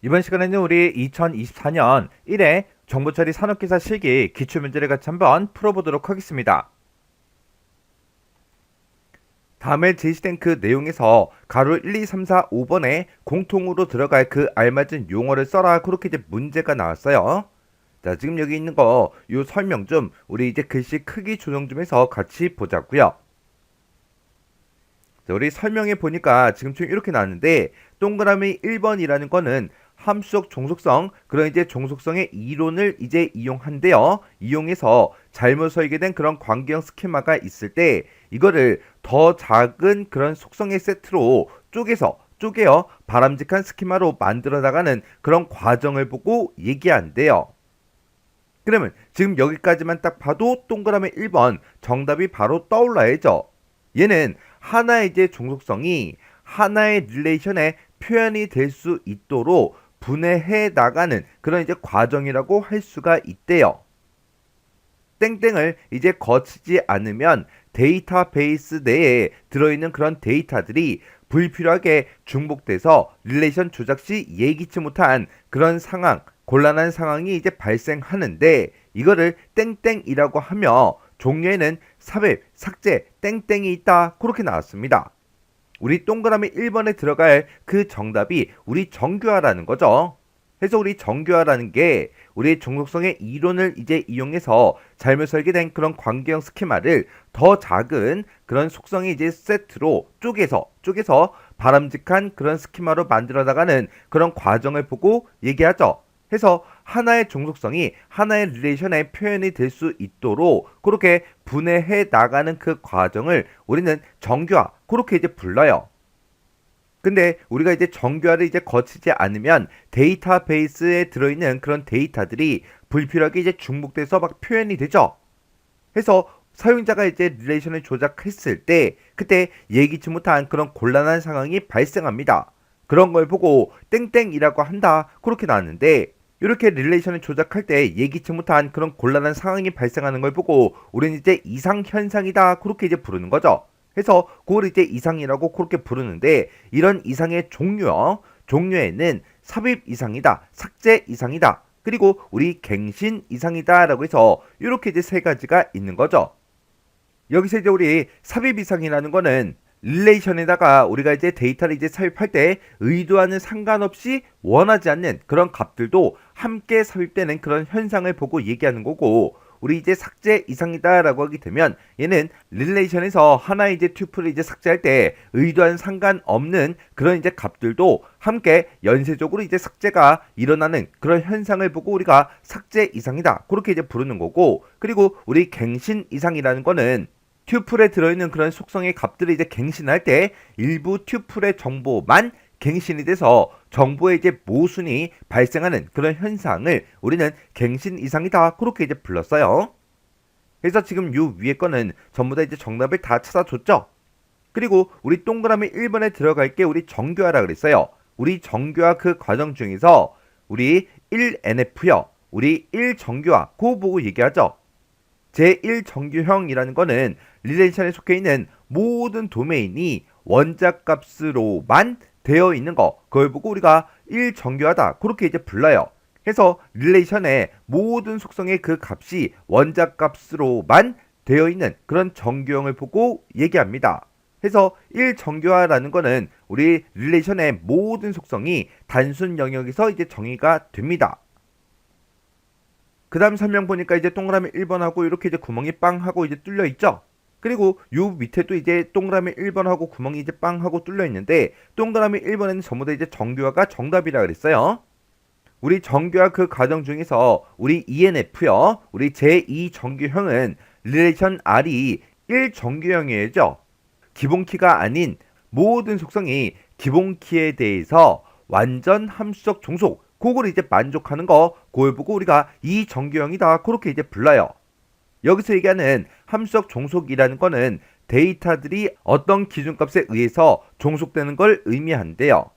이번 시간에는 우리 2024년 1회 정보처리 산업기사 실기 기출문제를 같이 한번 풀어보도록 하겠습니다. 다음에 제시된 그 내용에서 가로 1, 2, 3, 4, 5번에 공통으로 들어갈 그 알맞은 용어를 써라. 그렇게 이제 문제가 나왔어요. 자, 지금 여기 있는 거 요 설명 좀 우리 이제 글씨 크기 조정 좀 해서 같이 보자고요. 자, 우리 설명해 보니까 지금처럼 이렇게 나왔는데 동그라미 1번이라는 거는 함수적 종속성, 그런 이제 종속성의 이론을 이제 이용한대요. 이용해서 잘못 설계된 그런 관계형 스키마가 있을 때 이거를 더 작은 그런 속성의 세트로 쪼개요. 바람직한 스키마로 만들어 나가는 그런 과정을 보고 얘기한대요. 그러면 지금 여기까지만 딱 봐도 동그라미 1번 정답이 바로 떠올라야죠. 얘는 하나의 이제 종속성이 하나의 릴레이션에 표현이 될 수 있도록 분해해 나가는 그런 이제 과정이라고 할 수가 있대요. 땡땡을 이제 거치지 않으면 데이터베이스 내에 들어있는 그런 데이터들이 불필요하게 중복돼서 릴레이션 조작 시 예기치 못한 그런 상황, 곤란한 상황이 이제 발생하는데 이거를 땡땡이라고 하며 종류에는 삽입, 삭제, 땡땡이 있다. 그렇게 나왔습니다. 우리 동그라미 1번에 들어갈 그 정답이 우리 정규화라는 거죠. 그래서 우리 정규화라는 게 우리 종속성의 이론을 이제 이용해서 잘못 설계된 그런 관계형 스키마를 더 작은 그런 속성의 이제 세트로 쪼개서 바람직한 그런 스키마로 만들어 나가는 그런 과정을 보고 얘기하죠. 해서 하나의 종속성이 하나의 릴레이션의 표현이 될 수 있도록 그렇게 분해해 나가는 그 과정을 우리는 정규화 그렇게 이제 불러요. 근데 우리가 이제 정규화를 이제 거치지 않으면 데이터베이스에 들어있는 그런 데이터들이 불필요하게 이제 중복돼서 막 표현이 되죠. 해서 사용자가 이제 릴레이션을 조작했을 때 그때 예기치 못한 그런 곤란한 상황이 발생합니다. 그런 걸 보고 땡땡이라고 한다. 그렇게 나왔는데 이렇게 릴레이션을 조작할 때 예기치 못한 그런 곤란한 상황이 발생하는 걸 보고 우리는 이제 이상 현상이다. 그렇게 이제 부르는 거죠. 해서 그걸 이제 이상이라고 그렇게 부르는데 이런 이상의 종류에는 삽입 이상이다, 삭제 이상이다, 그리고 우리 갱신 이상이다라고 해서 이렇게 이제 세 가지가 있는 거죠. 여기서 이제 우리 삽입 이상이라는 거는 릴레이션에다가 우리가 이제 데이터를 이제 삽입할 때 의도와는 상관없이 원하지 않는 그런 값들도 함께 삽입되는 그런 현상을 보고 얘기하는 거고 우리 이제 삭제 이상이다라고 하게 되면 얘는 릴레이션에서 하나의 이제 튜플을 이제 삭제할 때 의도와는 상관없는 그런 이제 값들도 함께 연쇄적으로 이제 삭제가 일어나는 그런 현상을 보고 우리가 삭제 이상이다 그렇게 이제 부르는 거고 그리고 우리 갱신 이상이라는 거는 튜플에 들어있는 그런 속성의 값들을 이제 갱신할 때 일부 튜플의 정보만 갱신이 돼서 정보의 이제 모순이 발생하는 그런 현상을 우리는 갱신 이상이다 그렇게 이제 불렀어요. 그래서 지금 요 위에 거는 전부 다 이제 정답을 다 찾아줬죠. 그리고 우리 동그라미 1번에 들어갈 게 우리 정규화라 그랬어요. 우리 정규화 그 과정 중에서 우리 1NF요. 우리 1정규화 그거 보고 얘기하죠. 제1정규형이라는 거는 릴레이션에 속해 있는 모든 도메인이 원자값으로만 되어 있는 거 그걸 보고 우리가 1정규하다 그렇게 이제 불러요. 해서 릴레이션의 모든 속성의 그 값이 원자값으로만 되어 있는 그런 정규형을 보고 얘기합니다. 해서 1정규화라는 거는 우리 릴레이션의 모든 속성이 단순 영역에서 이제 정의가 됩니다. 그 다음 설명 보니까 이제 동그라미 1번하고 이렇게 이제 구멍이 빵 하고 이제 뚫려 있죠. 그리고 요 밑에도 이제 동그라미 1번하고 구멍이 이제 빵 하고 뚫려 있는데 동그라미 1번에는 전부 다 이제 정규화가 정답이라 그랬어요. 우리 정규화 그 과정 중에서 우리 ENF요. 우리 제2정규형은 릴레이션 R이 1정규형이죠. 기본키가 아닌 모든 속성이 기본키에 대해서 완전 함수적 종속 그걸 이제 만족하는 거 그걸 보고 우리가 이 정규형이다 그렇게 이제 불러요. 여기서 얘기하는 함수적 종속이라는 거는 데이터들이 어떤 기준값에 의해서 종속되는 걸 의미한대요.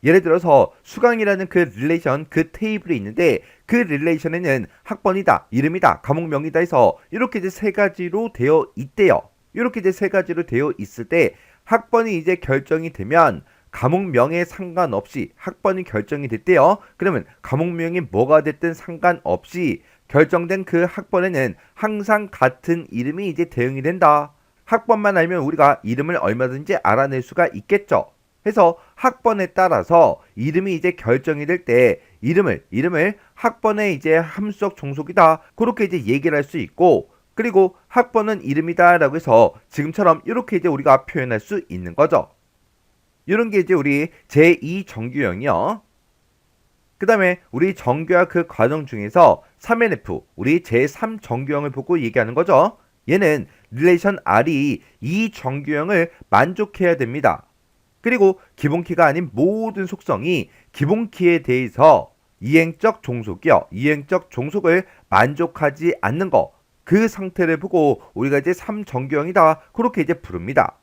예를 들어서 수강이라는 그 릴레이션 그 테이블이 있는데 그 릴레이션에는 학번이다, 이름이다, 과목명이다 해서 이렇게 이제 세 가지로 되어 있대요. 이렇게 이제 세 가지로 되어 있을 때 학번이 이제 결정이 되면 과목명에 상관없이 학번이 결정이 됐대요. 그러면 과목명이 뭐가 됐든 상관없이 결정된 그 학번에는 항상 같은 이름이 이제 대응이 된다. 학번만 알면 우리가 이름을 얼마든지 알아낼 수가 있겠죠. 해서 학번에 따라서 이름이 이제 결정이 될 때 이름을 학번의 이제 함수적 종속이다. 그렇게 이제 얘기를 할 수 있고, 그리고 학번은 이름이다라고 해서 지금처럼 이렇게 이제 우리가 표현할 수 있는 거죠. 이런 게 이제 우리 제2 정규형이요. 그 다음에 우리 정규화 그 과정 중에서 3NF, 우리 제3 정규형을 보고 얘기하는 거죠. 얘는 릴레이션 R이 이 정규형을 만족해야 됩니다. 그리고 기본키가 아닌 모든 속성이 기본키에 대해서 이행적 종속이요. 이행적 종속을 만족하지 않는 거. 그 상태를 보고 우리가 이제 3정규형이다. 그렇게 이제 부릅니다.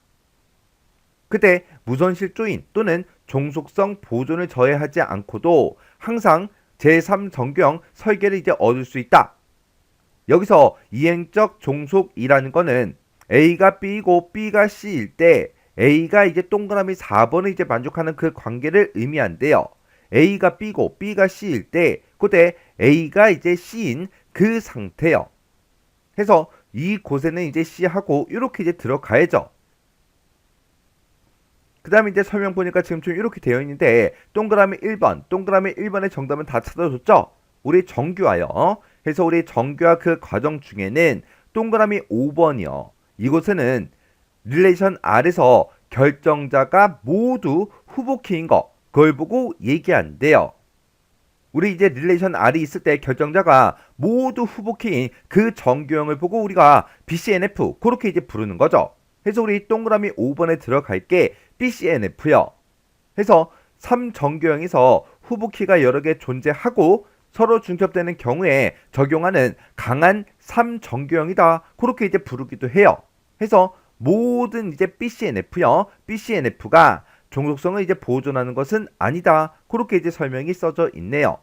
그때 무선실 조인 또는 종속성 보존을 저해하지 않고도 항상 제3정규형 설계를 이제 얻을 수 있다. 여기서 이행적 종속이라는 거는 A가 B이고 B가 C일 때 A가 이제 동그라미 4번을 이제 만족하는 그 관계를 의미한대요. A가 B고 B가 C일 때 그때 A가 이제 C인 그 상태요. 해서 이 곳에는 이제 C하고 이렇게 이제 들어가야죠. 그 다음에 이제 설명 보니까 지금 좀 이렇게 되어 있는데 동그라미 1번의 정답은 다 찾아줬죠? 우리 정규화요. 그래서 우리 정규화 그 과정 중에는 동그라미 5번이요. 이곳에는 릴레이션 R에서 결정자가 모두 후보키인 거, 그걸 보고 얘기한대요. 우리 이제 릴레이션 R이 있을 때 결정자가 모두 후보키인 그 정규형을 보고 우리가 BCNF 그렇게 이제 부르는 거죠. 그래서 우리 동그라미 5번에 들어갈 게 BCNF요. 해서 3정규형에서 후보키가 여러 개 존재하고 서로 중첩되는 경우에 적용하는 강한 3정규형이다. 그렇게 이제 부르기도 해요. 해서 모든 이제 BCNF요. BCNF가 종속성을 이제 보존하는 것은 아니다. 그렇게 이제 설명이 써져 있네요.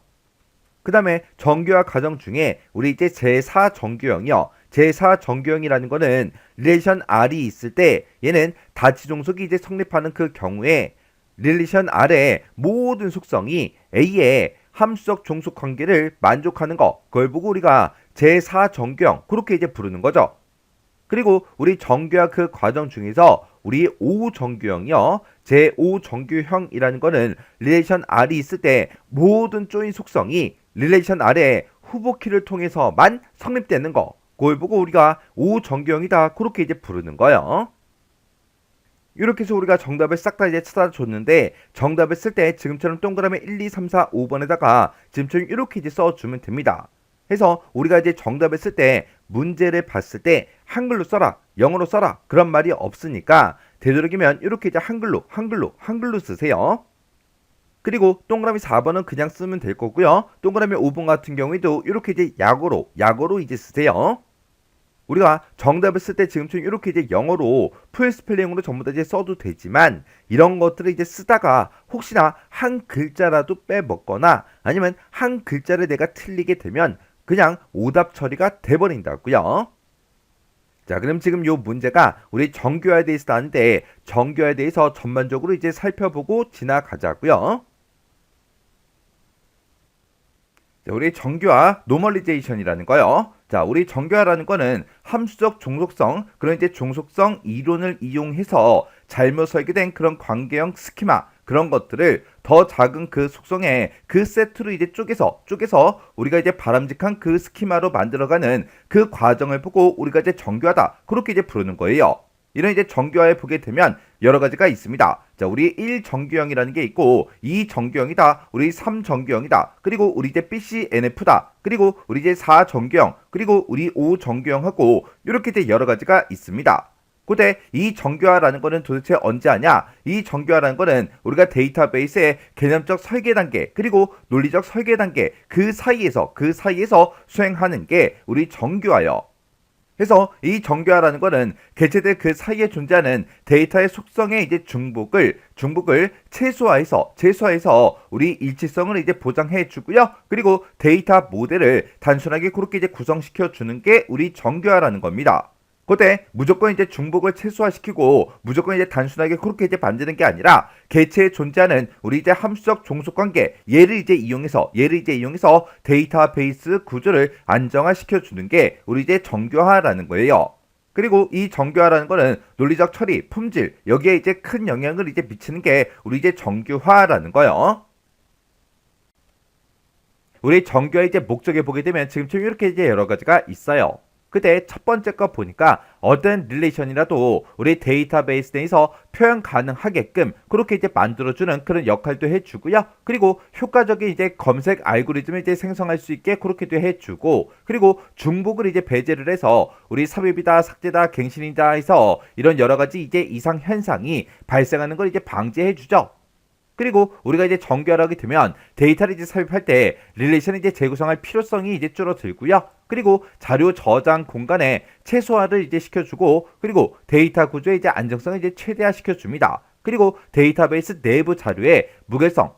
그 다음에 정규화 과정 중에 우리 이제 제4정규형이요. 제4정규형이라는 거는 릴레이션 R이 있을 때 얘는 다치 종속이 이제 성립하는 그 경우에 릴레이션 R의 모든 속성이 A의 함수적 종속 관계를 만족하는 거, 그걸 보고 우리가 제4정규형 그렇게 이제 부르는 거죠. 그리고 우리 정규화 그 과정 중에서 우리 5정규형이요. 제5정규형이라는 거는 릴레이션 R이 있을 때 모든 조인 속성이 릴레이션 R의 후보키를 통해서만 성립되는 거, 그걸 보고 우리가 5정규형이다. 그렇게 이제 부르는 거예요. 이렇게 해서 우리가 정답을 싹 다 이제 찾아줬는데 정답을 쓸 때 지금처럼 동그라미 1, 2, 3, 4, 5번에다가 지금처럼 이렇게 이제 써주면 됩니다. 해서 우리가 이제 정답을 쓸 때 문제를 봤을 때 한글로 써라, 영어로 써라 그런 말이 없으니까 되도록이면 이렇게 이제 한글로 쓰세요. 그리고 동그라미 4번은 그냥 쓰면 될 거고요. 동그라미 5번 같은 경우에도 이렇게 이제 약어로 이제 쓰세요. 우리가 정답을 쓸 때 지금처럼 이렇게 이제 영어로 풀 스펠링으로 전부 다 이제 써도 되지만 이런 것들을 이제 쓰다가 혹시나 한 글자라도 빼먹거나 아니면 한 글자를 내가 틀리게 되면 그냥 오답 처리가 돼버린다고요. 자, 그럼 지금 요 문제가 우리 정규화에 대해서 나왔는데 정규화에 대해서 전반적으로 이제 살펴보고 지나가자고요. 자, 우리 정규화 노멀리제이션이라는 거요. 자, 우리 정규화라는 거는 함수적 종속성, 그런 이제 종속성 이론을 이용해서 잘못 설계된 그런 관계형 스키마, 그런 것들을 더 작은 그 속성의 그 세트로 이제 쪼개서 우리가 이제 바람직한 그 스키마로 만들어가는 그 과정을 보고 우리가 이제 정규화다. 그렇게 이제 부르는 거예요. 이런 이제 정규화에 보게 되면 여러 가지가 있습니다. 자, 우리 1정규형이라는 게 있고 2정규형이다. 우리 3정규형이다. 그리고 우리 이제 BCNF다. 그리고 우리 이제 4정규형, 그리고 우리 5정규형하고 이렇게 이제 여러 가지가 있습니다. 근데 이 정규화라는 거는 도대체 언제 하냐? 이 정규화라는 거는 우리가 데이터베이스의 개념적 설계 단계 그리고 논리적 설계 단계 그 사이에서 수행하는 게 우리 정규화요. 그래서 이 정규화라는 거는 개체들 그 사이에 존재하는 데이터의 속성의 이제 중복을 최소화해서 우리 일치성을 이제 보장해 주고요. 그리고 데이터 모델을 단순하게 그렇게 이제 구성시켜 주는 게 우리 정규화라는 겁니다. 그때 무조건 이제 중복을 최소화시키고 무조건 이제 단순하게 그렇게 이제 만드는 게 아니라 개체에 존재하는 우리 이제 함수적 종속 관계 얘를 이제 이용해서 데이터베이스 구조를 안정화시켜 주는 게 우리 이제 정교화라는 거예요. 그리고 이 정교화라는 거는 논리적 처리, 품질 여기에 이제 큰 영향을 이제 미치는 게 우리 이제 정교화라는 거예요. 우리 정교의 이제 목적에 보게 되면 지금처럼 이렇게 이제 여러 가지가 있어요. 그때 첫 번째 거 보니까 어떤 릴레이션이라도 우리 데이터베이스 내에서 표현 가능하게끔 그렇게 이제 만들어주는 그런 역할도 해주고요. 그리고 효과적인 이제 검색 알고리즘을 이제 생성할 수 있게 그렇게도 해주고, 그리고 중복을 이제 배제를 해서 우리 삽입이다, 삭제다, 갱신이다 해서 이런 여러 가지 이제 이상 현상이 발생하는 걸 이제 방지해주죠. 그리고 우리가 이제 정교화하게 되면 데이터를 이제 삽입할 때 릴레이션을 이제 재구성할 필요성이 이제 줄어들고요. 그리고 자료 저장 공간에 최소화를 이제 시켜주고, 그리고 데이터 구조의 이제 안정성을 이제 최대화 시켜줍니다. 그리고 데이터베이스 내부 자료의 무결성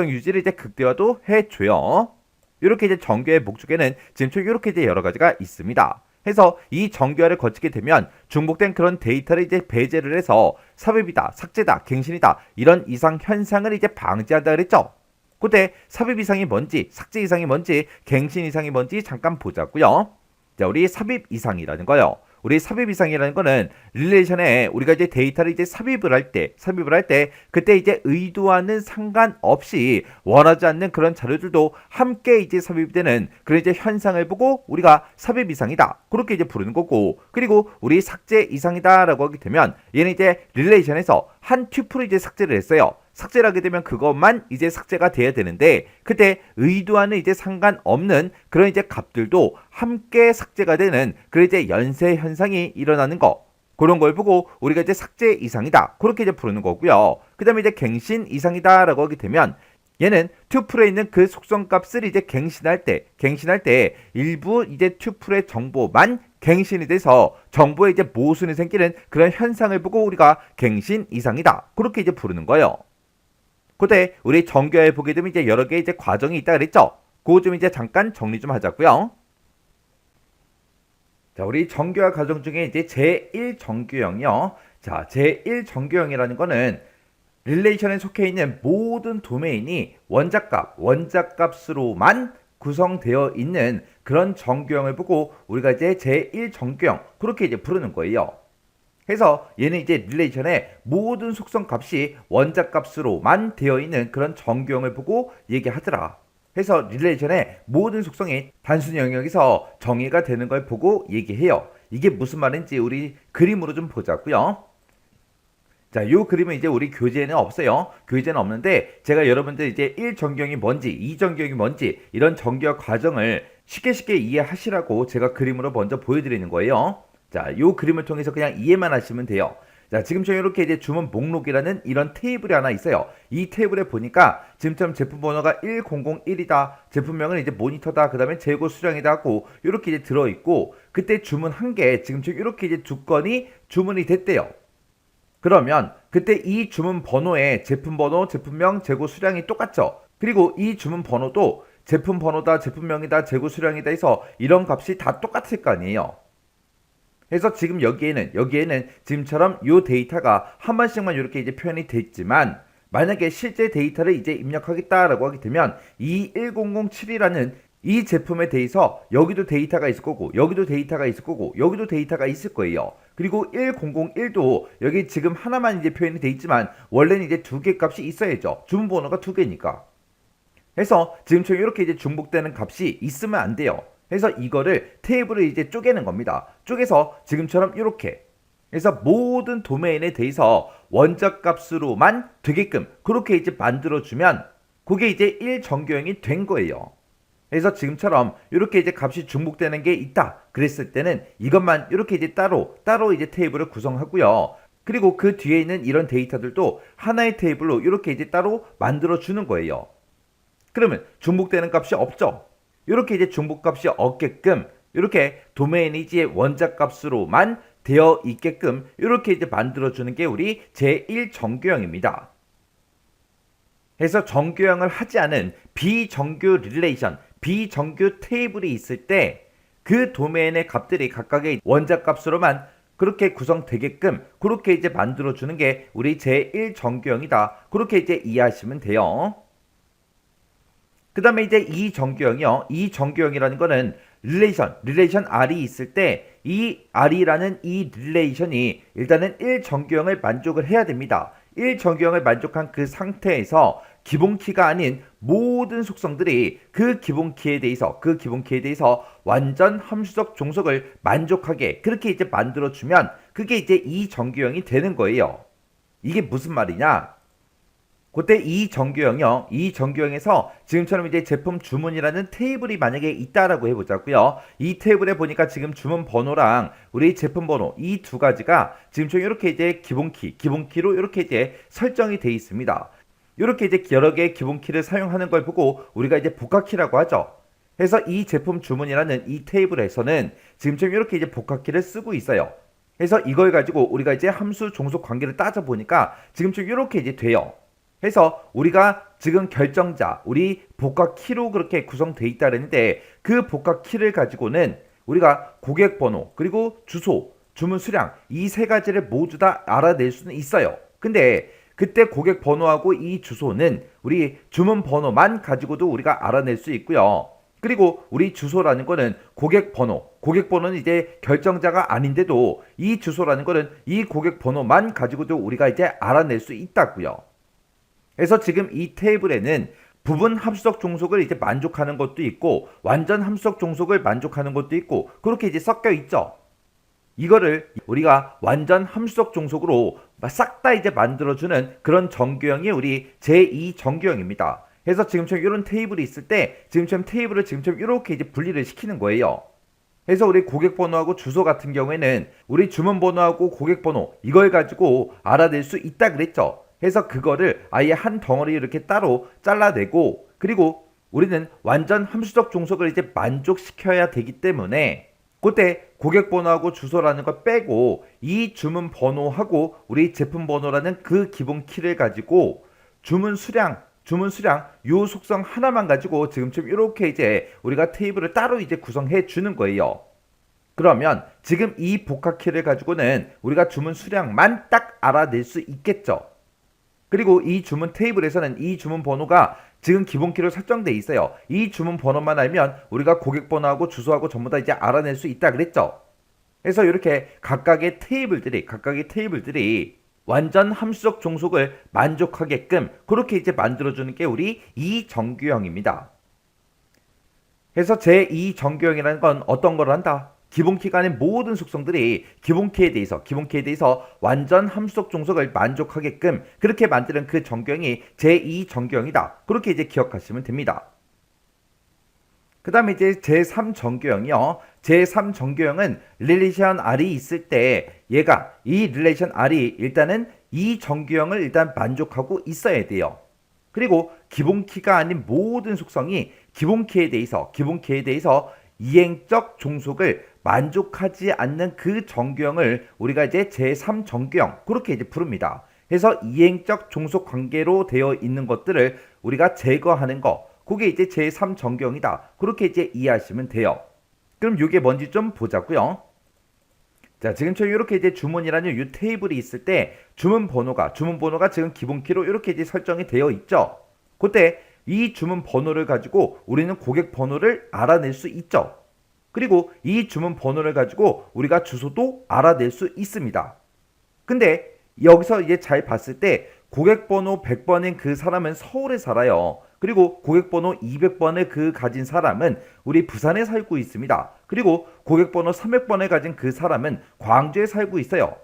유지를 이제 극대화도 해줘요. 이렇게 이제 정교의 목적에는 지금 이렇게 이제 여러 가지가 있습니다. 해서 이 정교화를 거치게 되면 중복된 그런 데이터를 이제 배제를 해서 삽입이다, 삭제다, 갱신이다 이런 이상 현상을 이제 방지한다 그랬죠. 그때 삽입 이상이 뭔지, 삭제 이상이 뭔지, 갱신 이상이 뭔지 잠깐 보자고요. 자, 우리 삽입 이상이라는 거요. 우리 삽입 이상이라는 거는 릴레이션에 우리가 이제 데이터를 이제 삽입을 할 때 그때 이제 의도와는 상관없이 원하지 않는 그런 자료들도 함께 이제 삽입되는 그런 이제 현상을 보고 우리가 삽입 이상이다 그렇게 이제 부르는 거고, 그리고 우리 삭제 이상이다라고 하게 되면 얘는 이제 릴레이션에서 한 튜플을 이제 삭제를 했어요. 삭제를 하게 되면 그것만 이제 삭제가 돼야 되는데 그때 의도와는 이제 상관없는 그런 이제 값들도 함께 삭제가 되는 그런 이제 연쇄 현상이 일어나는 거, 그런 걸 보고 우리가 이제 삭제 이상이다 그렇게 이제 부르는 거고요. 그 다음에 이제 갱신 이상이다라고 하게 되면 얘는 튜플에 있는 그 속성 값을 이제 갱신할 때 일부 이제 튜플의 정보만 갱신이 돼서 정보에 이제 모순이 생기는 그런 현상을 보고 우리가 갱신 이상이다 그렇게 이제 부르는 거예요. 그때 우리 정교화에 보게 되면 이제 여러 개 이제 과정이 있다 그랬죠. 그거 좀 이제 잠깐 정리 좀 하자고요. 자, 우리 정교화 과정 중에 이제 제1 정교형이요. 자, 제1 정교형이라는 거는 릴레이션에 속해 있는 모든 도메인이 원자값으로만 구성되어 있는 그런 정교형을 보고 우리가 이제 제1 정교형 그렇게 이제 부르는 거예요. 해서 얘는 이제 릴레이션의 모든 속성 값이 원자값으로만 되어 있는 그런 정교형을 보고 얘기하더라. 해서 릴레이션의 모든 속성이 단순 영역에서 정의가 되는 걸 보고 얘기해요. 이게 무슨 말인지 우리 그림으로 좀 보자고요. 자, 이 그림은 이제 우리 교재에는 없어요. 교재는 없는데 제가 여러분들 이제 1정교형이 뭔지, 2정교형이 뭔지 이런 정교화 과정을 쉽게 이해하시라고 제가 그림으로 먼저 보여드리는 거예요. 자, 이 그림을 통해서 그냥 이해만 하시면 돼요. 자, 지금처럼 이렇게 이제 주문 목록이라는 이런 테이블이 하나 있어요. 이 테이블에 보니까 지금처럼 제품 번호가 1001이다. 제품명은 이제 모니터다. 그 다음에 재고 수량이다 하고 이렇게 이제 들어있고, 그때 주문 한 개, 지금처럼 이렇게 이제 두 건이 주문이 됐대요. 그러면 그때 이 주문 번호에 제품 번호, 제품명, 재고 수량이 똑같죠. 그리고 이 주문 번호도 제품 번호다, 제품명이다, 재고 수량이다 해서 이런 값이 다 똑같을 거 아니에요. 그래서 지금 여기에는 지금처럼 이 데이터가 한 번씩만 이렇게 이제 표현이 됐지만, 만약에 실제 데이터를 이제 입력하겠다라고 하게 되면 이 1007이라는 이 제품에 대해서 여기도 데이터가 있을 거고, 여기도 데이터가 있을 거고, 여기도 데이터가 있을 거예요. 그리고 1001도 여기 지금 하나만 이제 표현이 돼 있지만 원래는 이제 두 개 값이 있어야죠. 주문 번호가 두 개니까. 해서 지금처럼 이렇게 이제 중복되는 값이 있으면 안 돼요. 그래서 이거를 테이블을 이제 쪼개는 겁니다. 쪼개서 지금처럼 이렇게 그래서 모든 도메인에 대해서 원자값으로만 되게끔 그렇게 이제 만들어주면 그게 이제 1정교형이 된 거예요. 그래서 지금처럼 이렇게 이제 값이 중복되는 게 있다 그랬을 때는 이것만 이렇게 이제 따로 이제 테이블을 구성하고요. 그리고 그 뒤에 있는 이런 데이터들도 하나의 테이블로 이렇게 이제 따로 만들어 주는 거예요. 그러면 중복되는 값이 없죠. 이렇게 이제 중복값이 없게끔 이렇게 도메인이 이제 원자값으로만 되어 있게끔 이렇게 이제 만들어주는 게 우리 제1정교형입니다. 그래서 정교형을 하지 않은 비정규 릴레이션, 비정규 테이블이 있을 때 그 도메인의 값들이 각각의 원자값으로만 그렇게 구성되게끔 그렇게 이제 만들어주는 게 우리 제1정규형이다. 그렇게 이제 이해하시면 돼요. 그 다음에 이제 이 정규형이요. 이 정규형이라는 거는 릴레이션 R이 있을 때 이 R이라는 이 릴레이션이 일단은 1정규형을 만족을 해야 됩니다. 1정규형을 만족한 그 상태에서 기본키가 아닌 모든 속성들이 그 기본키에 대해서 완전 함수적 종속을 만족하게 그렇게 이제 만들어주면 그게 이제 이 정규형이 되는 거예요. 이게 무슨 말이냐? 그때 이 정규형이요. 이 정규형에서 지금처럼 이제 제품 주문이라는 테이블이 만약에 있다라고 해보자고요. 이 테이블에 보니까 지금 주문 번호랑 우리 제품 번호 이 두 가지가 지금처럼 이렇게 이제 기본키로 이렇게 이제 설정이 돼 있습니다. 이렇게 이제 여러 개의 기본키를 사용하는 걸 보고 우리가 이제 복합키라고 하죠. 그래서 이 제품 주문이라는 이 테이블에서는 지금처럼 이렇게 이제 복합키를 쓰고 있어요. 그래서 이걸 가지고 우리가 이제 함수 종속 관계를 따져 보니까 지금처럼 이렇게 이제 돼요. 해서 우리가 지금 결정자, 우리 복합키로 그렇게 구성되어 있다 그랬는데 그 복합키를 가지고는 우리가 고객 번호, 그리고 주소, 주문 수량 이 세 가지를 모두 다 알아낼 수는 있어요. 근데 그때 고객 번호하고 이 주소는 우리 주문 번호만 가지고도 우리가 알아낼 수 있고요. 그리고 우리 주소라는 거는 고객 번호는 이제 결정자가 아닌데도 이 주소라는 거는 이 고객 번호만 가지고도 우리가 이제 알아낼 수 있다고요. 그래서 지금 이 테이블에는 부분 함수적 종속을 이제 만족하는 것도 있고 완전 함수적 종속을 만족하는 것도 있고 그렇게 이제 섞여 있죠. 이거를 우리가 완전 함수적 종속으로 싹 다 이제 만들어주는 그런 정규형이 우리 제2정규형입니다. 그래서 지금처럼 이런 테이블이 있을 때 지금처럼 테이블을 지금처럼 이렇게 이제 분리를 시키는 거예요. 그래서 우리 고객 번호하고 주소 같은 경우에는 우리 주문 번호하고 고객 번호 이걸 가지고 알아낼 수 있다 그랬죠. 해서 그거를 아예 한 덩어리 이렇게 따로 잘라내고 그리고 우리는 완전 함수적 종속을 이제 만족시켜야 되기 때문에 그때 고객 번호하고 주소라는 걸 빼고 이 주문 번호하고 우리 제품 번호라는 그 기본 키를 가지고 주문 수량 요 속성 하나만 가지고 지금쯤 이렇게 이제 우리가 테이블을 따로 이제 구성해 주는 거예요. 그러면 지금 이 복합키를 가지고는 우리가 주문 수량만 딱 알아낼 수 있겠죠. 그리고 이 주문 테이블에서는 이 주문 번호가 지금 기본키로 설정돼 있어요. 이 주문 번호만 알면 우리가 고객 번호하고 주소하고 전부 다 이제 알아낼 수 있다 그랬죠. 그래서 이렇게 각각의 테이블들이 완전 함수적 종속을 만족하게끔 그렇게 이제 만들어주는 게 우리 이정규형입니다. 그래서 제2정규형이라는 건 어떤 걸 한다? 기본키가 아닌 모든 속성들이 기본키에 대해서 완전 함수적 종속을 만족하게끔 그렇게 만드는 그 정규형이 제2정규형이다. 그렇게 이제 기억하시면 됩니다. 그 다음에 이제 제3정규형이요. 제3정규형은 릴레이션 R이 있을 때 얘가 이 릴레이션 R이 일단은 이 정규형을 일단 만족하고 있어야 돼요. 그리고 기본키가 아닌 모든 속성이 기본키에 대해서 이행적 종속을 만족하지 않는 그 정규형을 우리가 이제 제3정규형 그렇게 이제 부릅니다. 그래서 이행적 종속 관계로 되어 있는 것들을 우리가 제거하는 거 그게 이제 제3정규형이다. 그렇게 이제 이해하시면 돼요. 그럼 이게 뭔지 좀 보자고요. 자, 지금처럼 이렇게 이제 주문이라는 이 테이블이 있을 때 주문 번호가 지금 기본키로 이렇게 이제 설정이 되어 있죠. 그때 이 주문 번호를 가지고 우리는 고객 번호를 알아낼 수 있죠. 그리고 이 주문 번호를 가지고 우리가 주소도 알아낼 수 있습니다. 근데 여기서 이제 잘 봤을 때 고객 번호 100번인 그 사람은 서울에 살아요. 그리고 고객 번호 200번을 그 가진 사람은 우리 부산에 살고 있습니다. 그리고 고객 번호 300번을 가진 그 사람은 광주에 살고 있어요.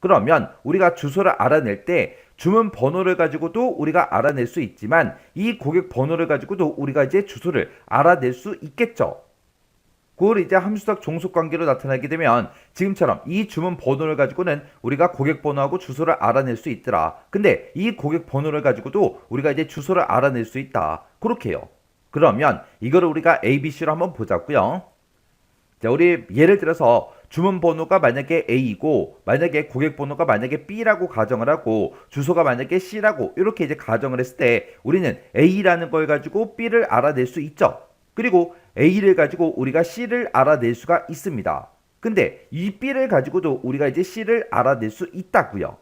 그러면 우리가 주소를 알아낼 때 주문 번호를 가지고도 우리가 알아낼 수 있지만 이 고객 번호를 가지고도 우리가 이제 주소를 알아낼 수 있겠죠. 그걸 이제 함수적 종속 관계로 나타나게 되면 지금처럼 이 주문 번호를 가지고는 우리가 고객 번호하고 주소를 알아낼 수 있더라. 근데 이 고객 번호를 가지고도 우리가 이제 주소를 알아낼 수 있다. 그렇게 해요. 그러면 이거를 우리가 ABC로 한번 보자고요. 자, 우리 예를 들어서 주문 번호가 만약에 A이고 만약에 고객 번호가 만약에 B라고 가정을 하고 주소가 만약에 C라고 이렇게 이제 가정을 했을 때 우리는 A라는 걸 가지고 B를 알아낼 수 있죠. 그리고 A를 가지고 우리가 C를 알아낼 수가 있습니다. 근데 이 B를 가지고도 우리가 이제 C를 알아낼 수 있다고요.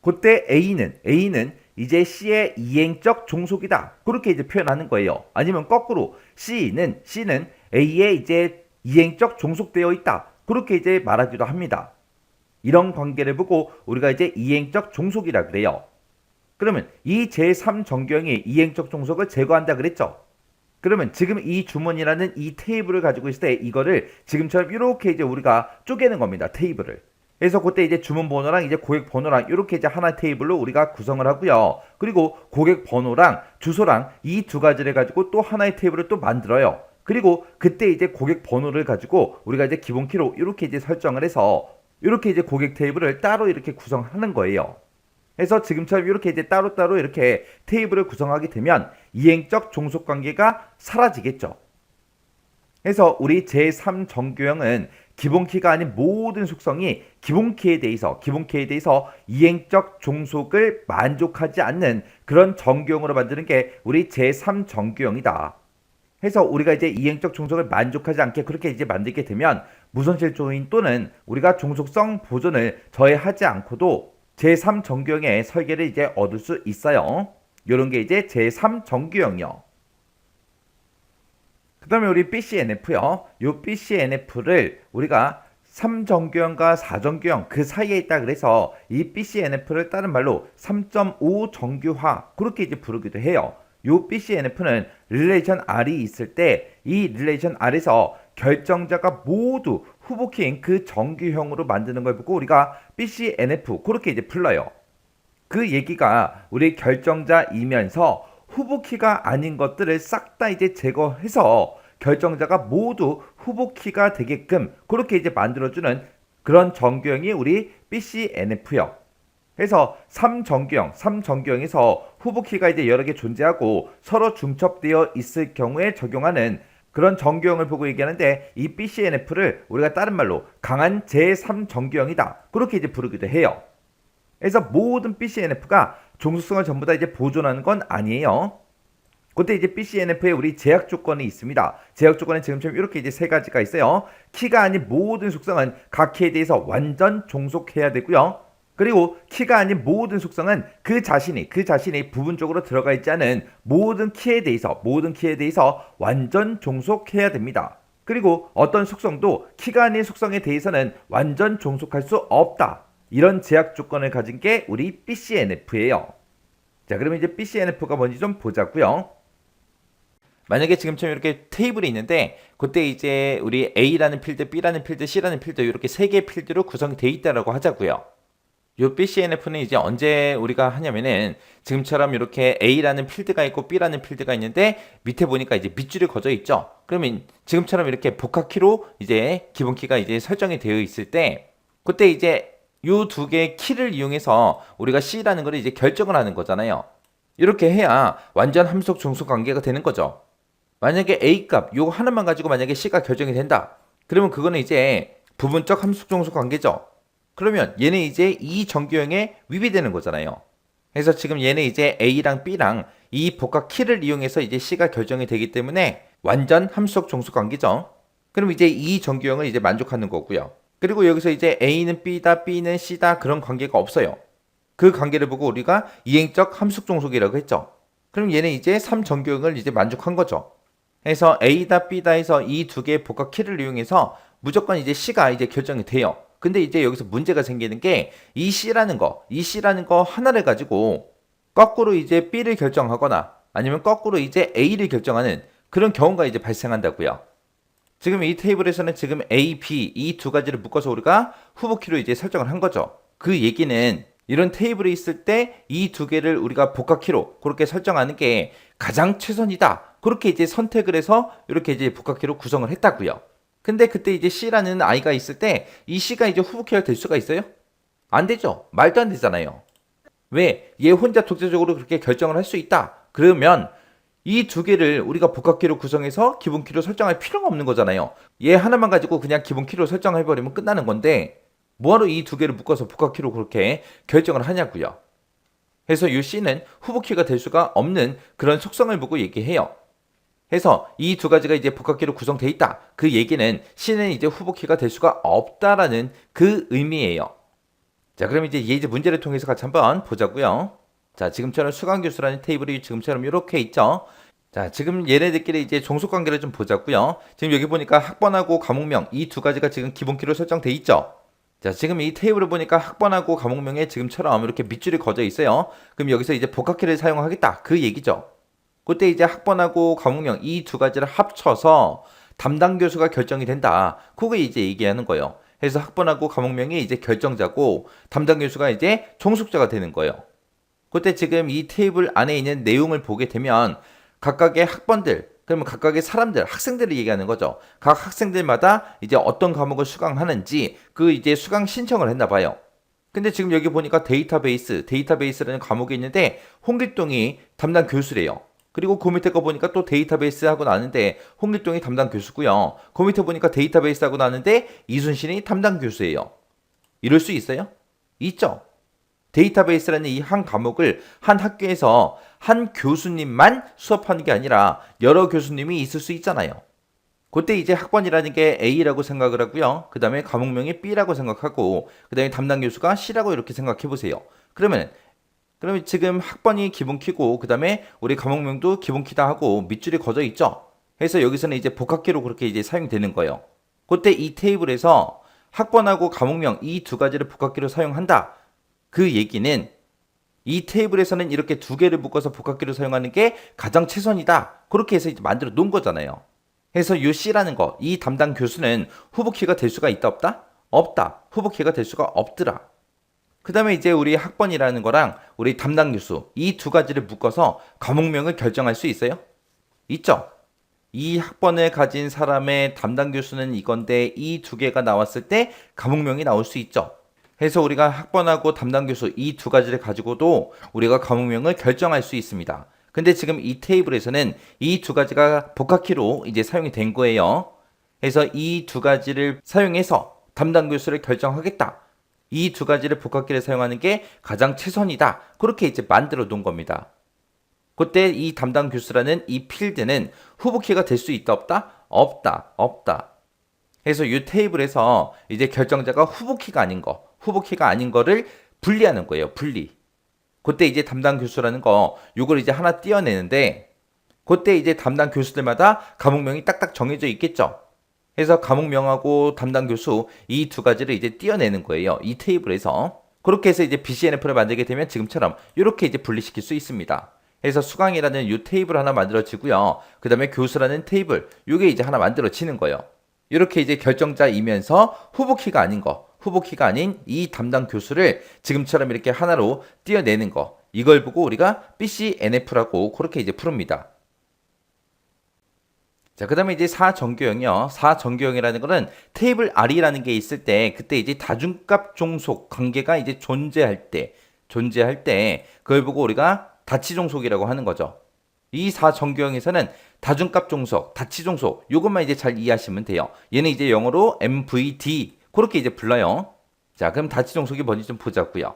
그때 A는 이제 C의 이행적 종속이다. 그렇게 이제 표현하는 거예요. 아니면 거꾸로 C는 A의 이제 이행적 종속되어 있다. 그렇게 이제 말하기도 합니다. 이런 관계를 보고 우리가 이제 이행적 종속이라 그래요. 그러면 이 제3정규형이 이행적 종속을 제거한다 그랬죠. 그러면 지금 이 주문이라는 이 테이블을 가지고 있을 때 이거를 지금처럼 이렇게 이제 우리가 쪼개는 겁니다. 테이블을. 그래서 그때 이제 주문 번호랑 이제 고객 번호랑 이렇게 이제 하나의 테이블로 우리가 구성을 하고요. 그리고 고객 번호랑 주소랑 이 두 가지를 가지고 또 하나의 테이블을 또 만들어요. 그리고 그때 이제 고객 번호를 가지고 우리가 이제 기본 키로 이렇게 이제 설정을 해서 이렇게 이제 고객 테이블을 따로 이렇게 구성하는 거예요. 그래서 지금처럼 이렇게 이제 따로따로 이렇게 테이블을 구성하게 되면 이행적 종속 관계가 사라지겠죠. 그래서 우리 제3정규형은 기본키가 아닌 모든 속성이 기본키에 대해서 이행적 종속을 만족하지 않는 그런 정규형으로 만드는 게 우리 제3정규형이다. 해서 우리가 이제 이행적 종속을 만족하지 않게 그렇게 이제 만들게 되면 무선실 조인 또는 우리가 종속성 보존을 저해하지 않고도 제3정규형의 설계를 이제 얻을 수 있어요. 이런 게 이제 제3정규형이요. 그 다음에 우리 BCNF요. 이 BCNF를 우리가 3정규형과 4정규형 그 사이에 있다 그래서 이 BCNF를 다른 말로 3.5 정규화 그렇게 이제 부르기도 해요. 이 BCNF는 릴레이션 R이 있을 때 이 릴레이션 R에서 결정자가 모두 후보키인 그 정규형으로 만드는 걸 보고 우리가 BCNF 그렇게 이제 불러요. 그 얘기가 우리 결정자이면서 후보키가 아닌 것들을 싹 다 이제 제거해서 결정자가 모두 후보키가 되게끔 그렇게 이제 만들어주는 그런 정규형이 우리 BCNF요. 그래서 3정규형에서 후보키가 이제 여러 개 존재하고 서로 중첩되어 있을 경우에 적용하는 그런 정규형을 보고 얘기하는데 이 BCNF를 우리가 다른 말로 강한 제3정규형이다. 그렇게 이제 부르기도 해요. 그래서 모든 BCNF가 종속성을 전부 다 이제 보존하는 건 아니에요. 그때 이제 BCNF에 우리 제약 조건이 있습니다. 제약 조건은 지금처럼 이렇게 이제 세 가지가 있어요. 키가 아닌 모든 속성은 각 키에 대해서 완전 종속해야 되고요. 그리고 키가 아닌 모든 속성은 그 자신이 부분적으로 들어가 있지 않은 모든 키에 대해서 완전 종속해야 됩니다. 그리고 어떤 속성도 키가 아닌 속성에 대해서는 완전 종속할 수 없다. 이런 제약 조건을 가진 게 우리 BCNF예요. 자, 그러면 이제 BCNF가 뭔지 좀 보자고요. 만약에 지금처럼 이렇게 테이블이 있는데 그때 이제 우리 A라는 필드, B라는 필드, C라는 필드 이렇게 세 개의 필드로 구성이 되어 있다라고 하자고요. 요 BCNF는 이제 언제 우리가 하냐면은 지금처럼 이렇게 A라는 필드가 있고 B라는 필드가 있는데 밑에 보니까 이제 밑줄이 거져 있죠. 그러면 지금처럼 이렇게 복합키로 이제 기본키가 이제 설정이 되어 있을 때 그때 이제 요 두 개의 키를 이용해서 우리가 C라는 걸 이제 결정을 하는 거잖아요. 이렇게 해야 완전 함속 종속 관계가 되는 거죠. 만약에 A 값 요거 하나만 가지고 만약에 C가 결정이 된다. 그러면 그거는 이제 부분적 함속 종속 관계죠. 그러면 얘는 이제 이 정규형에 위배되는 거잖아요. 그래서 지금 얘는 이제 A랑 B랑 이 복합 키를 이용해서 이제 C가 결정이 되기 때문에 완전 함속 종속 관계죠. 그럼 이제 이 정규형을 이제 만족하는 거고요. 그리고 여기서 이제 A는 B다, B는 C다 그런 관계가 없어요. 그 관계를 보고 우리가 이행적 함속 종속이라고 했죠. 그럼 얘는 이제 3정규형을 이제 만족한 거죠. 그래서 A다, B다 해서 이 두 개의 복합 키를 이용해서 무조건 이제 C가 이제 결정이 돼요. 근데 이제 여기서 문제가 생기는 게 이 C라는 거 하나를 가지고 거꾸로 이제 B를 결정하거나 아니면 거꾸로 이제 A를 결정하는 그런 경우가 이제 발생한다고요. 지금 이 테이블에서는 지금 A, B 이 두 가지를 묶어서 우리가 후보키로 이제 설정을 한 거죠. 그 얘기는 이런 테이블이 있을 때 이 두 개를 우리가 복합키로 그렇게 설정하는 게 가장 최선이다. 그렇게 이제 선택을 해서 이렇게 이제 복합키로 구성을 했다고요. 근데 그때 이제 C라는 아이가 있을 때 이 C가 이제 후보키가 될 수가 있어요? 안 되죠. 말도 안 되잖아요. 왜? 얘 혼자 독자적으로 그렇게 결정을 할 수 있다. 그러면 이 두 개를 우리가 복합키로 구성해서 기본키로 설정할 필요가 없는 거잖아요. 얘 하나만 가지고 그냥 기본키로 설정해버리면 끝나는 건데 뭐하러 이 두 개를 묶어서 복합키로 그렇게 결정을 하냐고요. 그래서 이 C는 후보키가 될 수가 없는 그런 속성을 보고 얘기해요. 해서 이 두 가지가 이제 복합키로 구성되어 있다. 그 얘기는 C는 이제 후보키가 될 수가 없다라는 그 의미예요. 자, 그럼 이제 예제 문제를 통해서 같이 한번 보자고요. 자, 지금처럼 수강교수라는 테이블이 지금처럼 이렇게 있죠. 자, 지금 얘네들끼리 이제 종속관계를 좀 보자고요. 지금 여기 보니까 학번하고 과목명 이 두 가지가 지금 기본키로 설정돼 있죠. 자, 지금 이 테이블을 보니까 학번하고 과목명에 지금처럼 이렇게 밑줄이 그어져 있어요. 그럼 여기서 이제 복합키를 사용하겠다. 그 얘기죠. 그때 이제 학번하고 과목명 이 두 가지를 합쳐서 담당 교수가 결정이 된다. 그거 이제 얘기하는 거예요. 그래서 학번하고 과목명이 이제 결정자고 담당 교수가 이제 종속자가 되는 거예요. 그때 지금 이 테이블 안에 있는 내용을 보게 되면 각각의 학번들, 그러면 각각의 사람들, 학생들을 얘기하는 거죠. 각 학생들마다 이제 어떤 과목을 수강하는지 그 이제 수강 신청을 했나 봐요. 근데 지금 여기 보니까 데이터베이스라는 과목이 있는데 홍길동이 담당 교수래요. 그리고 그 밑에 거 보니까 또 데이터베이스 하고 나는데 홍길동이 담당 교수고요. 그 밑에 보니까 데이터베이스 하고 나는데 이순신이 담당 교수예요. 이럴 수 있어요? 있죠. 데이터베이스라는 이 한 과목을 한 학교에서 한 교수님만 수업하는 게 아니라 여러 교수님이 있을 수 있잖아요. 그때 이제 학번이라는 게 A라고 생각을 하고요. 그 다음에 과목명이 B라고 생각하고 그 다음에 담당 교수가 C라고 이렇게 생각해 보세요. 그러면 지금 학번이 기본키고 그 다음에 우리 과목명도 기본키다 하고 밑줄이 거져 있죠. 그래서 여기서는 이제 복합키로 그렇게 이제 사용되는 거예요. 그때 이 테이블에서 학번하고 과목명 이 두 가지를 복합키로 사용한다. 그 얘기는 이 테이블에서는 이렇게 두 개를 묶어서 복합키로 사용하는 게 가장 최선이다. 그렇게 해서 이제 만들어 놓은 거잖아요. 그래서 요 C라는 거, 이 담당 교수는 후보키가 될 수가 있다 없다? 없다. 후보키가 될 수가 없더라. 그 다음에 이제 우리 학번이라는 거랑 우리 담당 교수 이 두 가지를 묶어서 과목명을 결정할 수 있어요? 있죠. 이 학번을 가진 사람의 담당 교수는 이건데 이 두 개가 나왔을 때 과목명이 나올 수 있죠. 그래서 우리가 학번하고 담당 교수 이 두 가지를 가지고도 우리가 과목명을 결정할 수 있습니다. 근데 지금 이 테이블에서는 이 두 가지가 복합키로 이제 사용이 된 거예요. 그래서 이 두 가지를 사용해서 담당 교수를 결정하겠다. 이 두 가지를 복합키를 사용하는 게 가장 최선이다. 그렇게 이제 만들어 놓은 겁니다. 그때 이 담당 교수라는 이 필드는 후보키가 될 수 있다 없다? 없다. 없다. 그래서 이 테이블에서 이제 결정자가 후보키가 아닌 거를 분리하는 거예요. 분리. 그때 이제 담당 교수라는 거 요걸 이제 하나 띄어내는데 그때 이제 담당 교수들마다 과목명이 딱딱 정해져 있겠죠. 그래서 과목명하고 담당 교수 이 두 가지를 이제 띄어내는 거예요. 이 테이블에서. 그렇게 해서 이제 BCNF를 만들게 되면 지금처럼 이렇게 이제 분리시킬 수 있습니다. 그래서 수강이라는 이 테이블 하나 만들어지고요. 그 다음에 교수라는 테이블, 요게 이제 하나 만들어지는 거예요. 이렇게 이제 결정자이면서 후보키가 아닌 이 담당 교수를 지금처럼 이렇게 하나로 띄어내는 거. 이걸 보고 우리가 BCNF라고 그렇게 이제 부릅니다. 자, 그 다음에 이제 사정교형이요. 사정교형이라는 거는 테이블 R이라는 게 있을 때, 그때 이제 다중값 종속 관계가 이제 존재할 때, 그걸 보고 우리가 다치종속이라고 하는 거죠. 이 사정교형에서는 다중값 종속, 다치종속, 요것만 이제 잘 이해하시면 돼요. 얘는 이제 영어로 MVD, 그렇게 이제 불러요. 자, 그럼 다치종속이 뭔지 좀 보자고요.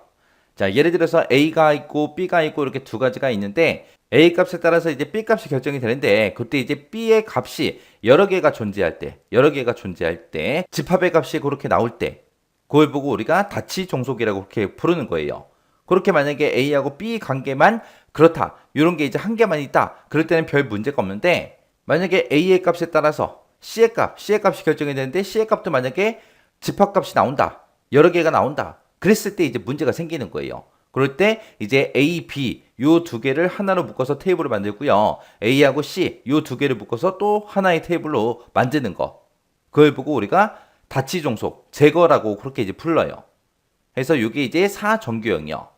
자, 예를 들어서 A가 있고 B가 있고 이렇게 두 가지가 있는데 A 값에 따라서 이제 B 값이 결정이 되는데 그때 이제 B의 값이 여러 개가 존재할 때 집합의 값이 그렇게 나올 때 그걸 보고 우리가 다치종속이라고 그렇게 부르는 거예요. 그렇게 만약에 A하고 B 관계만 그렇다. 이런 게 이제 한 개만 있다. 그럴 때는 별 문제가 없는데 만약에 A의 값에 따라서 C의 값이 결정이 되는데 C의 값도 만약에 집합값이 나온다. 여러 개가 나온다. 그랬을 때 이제 문제가 생기는 거예요. 그럴 때 이제 A, B 요 두 개를 하나로 묶어서 테이블을 만들고요. A하고 C 요 두 개를 묶어서 또 하나의 테이블로 만드는 거. 그걸 보고 우리가 다치종속, 제거라고 그렇게 이제 불러요. 그래서 이게 이제 사정교형이요.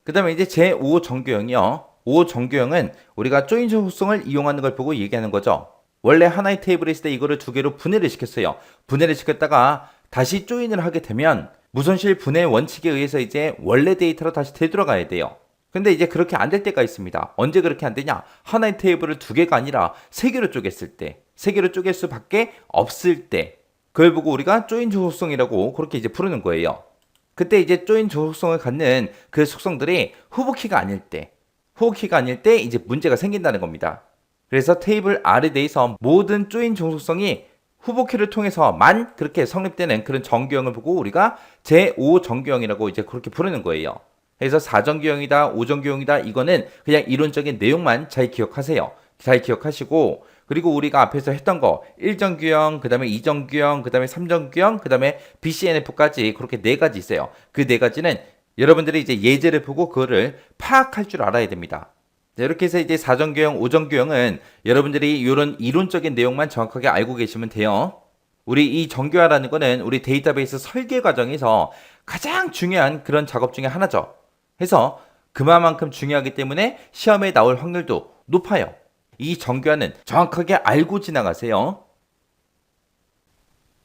그 다음에 이제 제5정교형이요. 5정교형은 우리가 조인 속성을 이용하는 걸 보고 얘기하는 거죠. 원래 하나의 테이블에 있을 때 이거를 두 개로 분해를 시켰어요. 분해를 시켰다가 다시 조인을 하게 되면 무손실 분해 원칙에 의해서 이제 원래 데이터로 다시 되돌아가야 돼요. 근데 이제 그렇게 안 될 때가 있습니다. 언제 그렇게 안 되냐? 하나의 테이블을 두 개가 아니라 세 개로 쪼갰을 때, 세 개로 쪼갤 수밖에 없을 때, 그걸 보고 우리가 조인 조속성이라고 그렇게 이제 부르는 거예요. 그때 이제 조인 조속성을 갖는 그 속성들이 후보키가 아닐 때 이제 문제가 생긴다는 겁니다. 그래서 테이블 R에 대해서 모든 조인 종속성이 후보키를 통해서만 그렇게 성립되는 그런 정규형을 보고 우리가 제5 정규형이라고 이제 그렇게 부르는 거예요. 그래서 4정규형이다, 5정규형이다, 이거는 그냥 이론적인 내용만 잘 기억하세요. 잘 기억하시고, 그리고 우리가 앞에서 했던 거 1정규형, 그 다음에 2정규형, 그 다음에 3정규형, 그 다음에 BCNF까지 그렇게 4가지 있어요. 그 4가지는 여러분들이 이제 예제를 보고 그거를 파악할 줄 알아야 됩니다. 자, 이렇게 해서 이제 4정규형, 5정규형은 여러분들이 이런 이론적인 내용만 정확하게 알고 계시면 돼요. 우리 이 정규화라는 거는 우리 데이터베이스 설계 과정에서 가장 중요한 그런 작업 중에 하나죠. 해서 그만큼 중요하기 때문에 시험에 나올 확률도 높아요. 이 정규화는 정확하게 알고 지나가세요.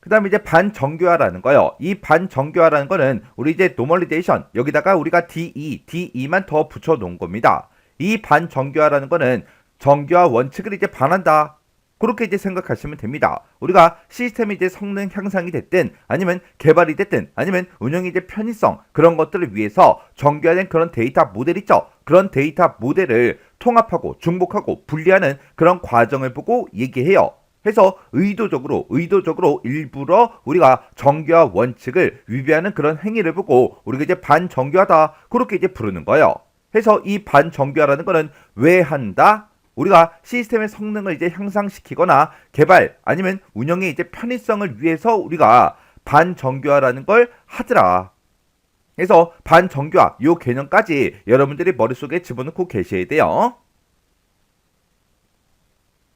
그 다음에 이제 반정교화라는 거요. 이 반정교화라는 거는 우리 이제 노멀리제이션 여기다가 우리가 DE만 더 붙여 놓은 겁니다. 이 반정교화라는 거는 정교화 원칙을 이제 반한다. 그렇게 이제 생각하시면 됩니다. 우리가 시스템이 이제 성능 향상이 됐든 아니면 개발이 됐든 아니면 운영이 이제 편의성 그런 것들을 위해서 정교화된 그런 데이터 모델 있죠. 그런 데이터 모델을 통합하고 중복하고 분리하는 그런 과정을 보고 얘기해요. 해서 의도적으로 일부러 우리가 정교화 원칙을 위배하는 그런 행위를 보고 우리가 이제 반정교화다 그렇게 이제 부르는 거예요. 해서 이 반정교화라는 거는 왜 한다? 우리가 시스템의 성능을 이제 향상시키거나 개발 아니면 운영의 이제 편의성을 위해서 우리가 반정교화라는 걸 하더라. 그래서 반정교화 요 개념까지 여러분들이 머릿속에 집어넣고 계셔야 돼요.